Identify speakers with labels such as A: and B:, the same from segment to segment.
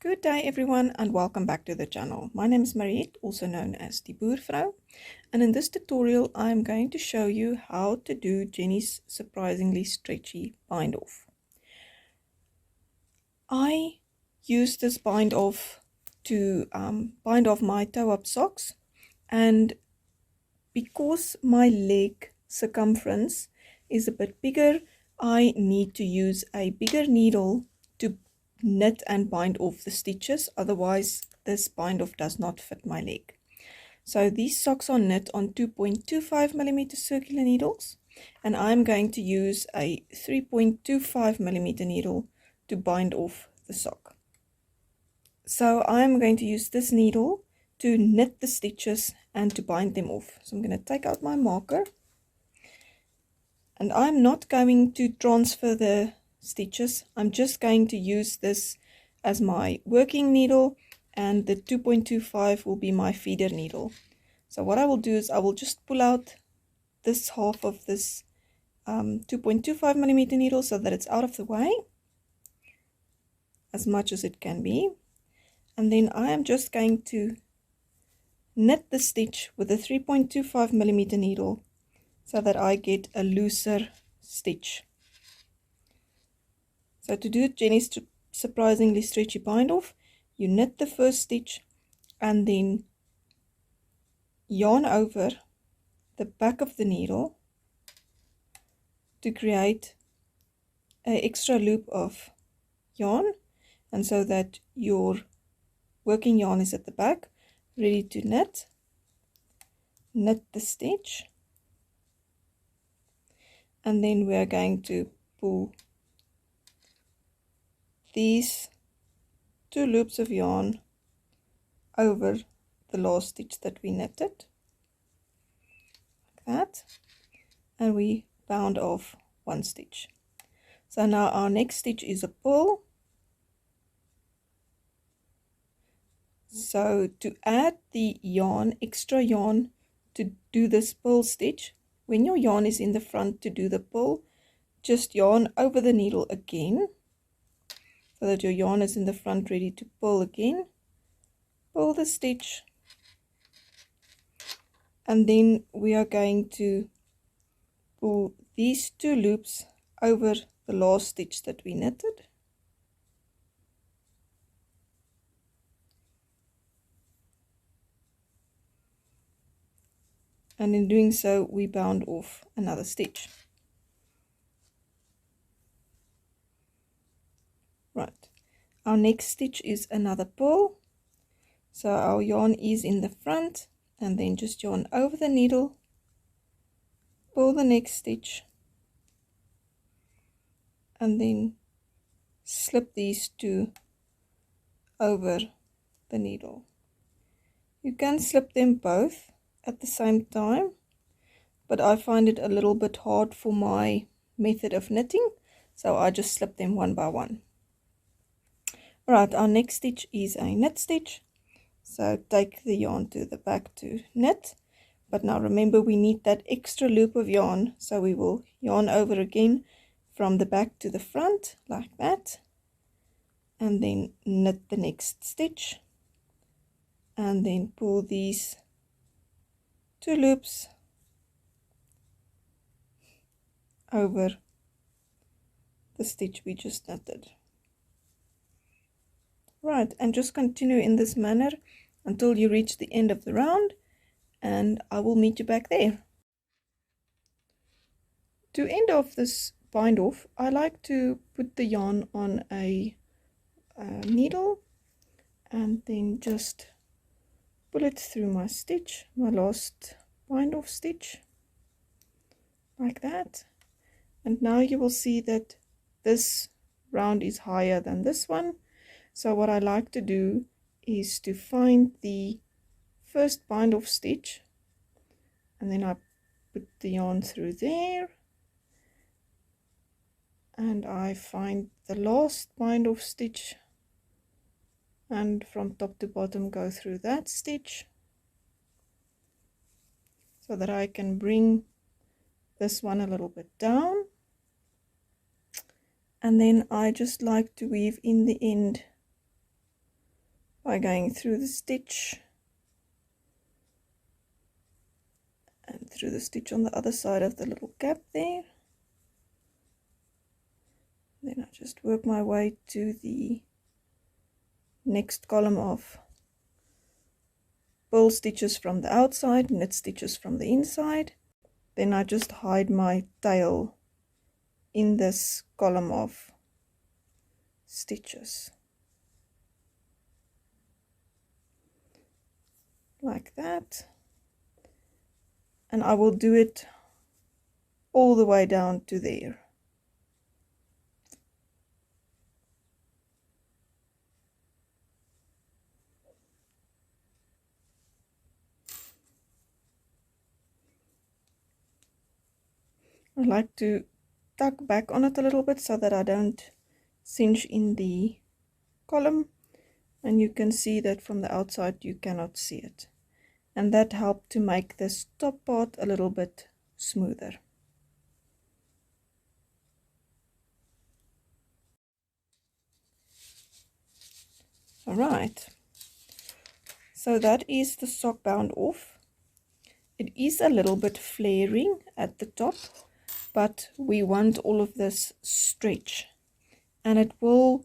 A: Good day everyone and welcome back to the channel. My name is Mariette, also known as the Boervrou, and in this tutorial I'm going to show you how to do Jeny's surprisingly stretchy bind off. I use this bind off to bind off my toe up socks, and because my leg circumference is a bit bigger, I need to use a bigger needle to knit and bind off the stitches, otherwise this bind off does not fit my leg. So these socks are knit on 2.25mm circular needles, and I'm going to use a 3.25mm needle to bind off the sock. So I'm going to use this needle to knit the stitches and to bind them off. So I'm going to take out my marker, and I'm not going to transfer the stitches. I'm just going to use this as my working needle, and the 2.25 will be my feeder needle. So what I will do is I will just pull out this half of this 2.25mm needle so that it's out of the way as much as it can be, and then I am just going to knit the stitch with a 3.25mm needle so that I get a looser stitch. So to do Jeny's surprisingly stretchy bind off, you knit the first stitch and then yarn over the back of the needle to create an extra loop of yarn, and so that your working yarn is at the back ready to knit the stitch, and then we are going to pull these two loops of yarn over the last stitch that we knitted, like that, and we bound off one stitch. So now our next stitch is a pull. So to add the yarn, extra yarn to do this pull stitch, when your yarn is in the front to do the pull, just yarn over the needle again so that your yarn is in the front ready to pull again. Pull the stitch, and then we are going to pull these two loops over the last stitch that we knitted. And in doing so we bound off another stitch. Right, our next stitch is another pull. So our yarn is in the front, and then just yarn over the needle, pull the next stitch, and then slip these two over the needle. You can slip them both at the same time, but I find it a little bit hard for my method of knitting, so I just slip them one by one. Alright, our next stitch is a knit stitch. So take the yarn to the back to knit, but now remember we need that extra loop of yarn, so we will yarn over again from the back to the front like that, and then knit the next stitch, and then pull these two loops over the stitch we just knitted. Right, and just continue in this manner until you reach the end of the round, and I will meet you back there. To end off this bind off, I like to put the yarn on a needle and then just pull it through my stitch, my last bind off stitch, like that. And now you will see that this round is higher than this one. So what I like to do is to find the first bind off stitch, and then I put the yarn through there, and I find the last bind off stitch, and from top to bottom go through that stitch so that I can bring this one a little bit down, and then I just like to weave in the end by going through the stitch and through the stitch on the other side of the little gap there. Then I just work my way to the next column of purl stitches from the outside, knit stitches from the inside. Then I just hide my tail in this column of stitches like that, and I will do it all the way down to there. I like to tuck back on it a little bit so that I don't cinch in the column, and you can see that from the outside you cannot see it, and that helped to make this top part a little bit smoother. Alright, so that is the sock bound off. It is a little bit flaring at the top, but we want all of this stretch, and it will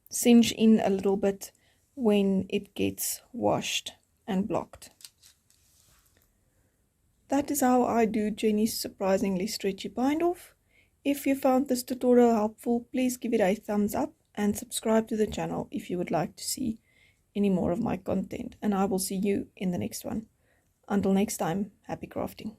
A: cinch in a little bit when it gets washed and blocked. That is how I do Jeny's surprisingly stretchy bind off. If you found this tutorial helpful, please give it a thumbs up and subscribe to the channel if you would like to see any more of my content, and I will see you in the next one. Until next time, happy crafting.